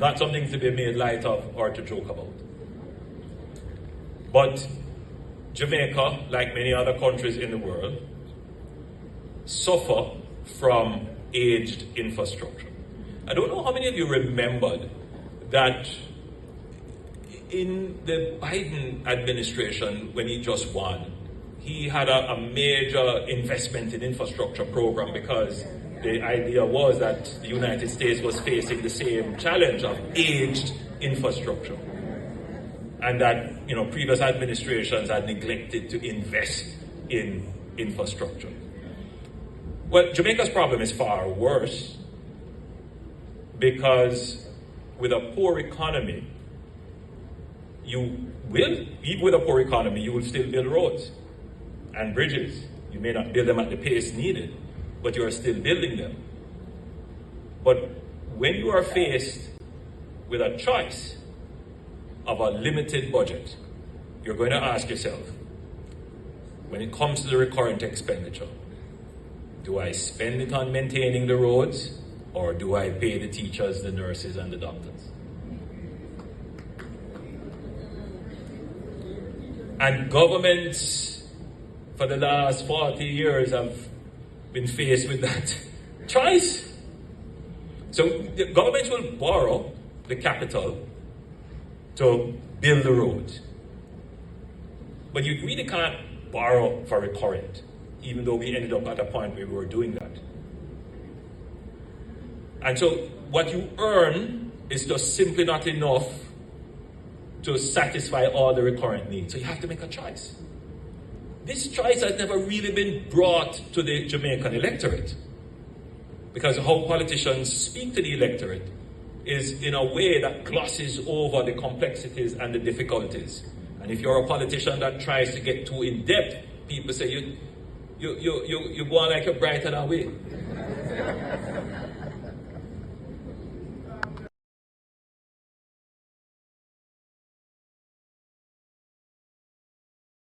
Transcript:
not something to be made light of or to joke about. But Jamaica, like many other countries in the world, suffer from aged infrastructure. I don't know how many of you remembered that in the Biden administration, when he just won, he had a major investment in infrastructure program because the idea was that the United States was facing the same challenge of aged infrastructure. And that, previous administrations had neglected to invest in infrastructure. Well, Jamaica's problem is far worse because with a poor economy, even with a poor economy, you will still build roads and bridges. You may not build them at the pace needed, but you are still building them. But when you are faced with a choice of a limited budget, you're going to ask yourself, when it comes to the recurrent expenditure, do I spend it on maintaining the roads, or do I pay the teachers, the nurses, and the doctors? And governments for the last 40 years have been faced with that choice. So the governments will borrow the capital to build the roads. But you really can't borrow for recurrent, even though we ended up at a point where we were doing that. And so what you earn is just simply not enough to satisfy all the recurrent needs. So you have to make a choice. This choice has never really been brought to the Jamaican electorate, because how politicians speak to the electorate is in a way that glosses over the complexities and the difficulties. And if you're a politician that tries to get too in depth, people say you go on like you're brighter than we.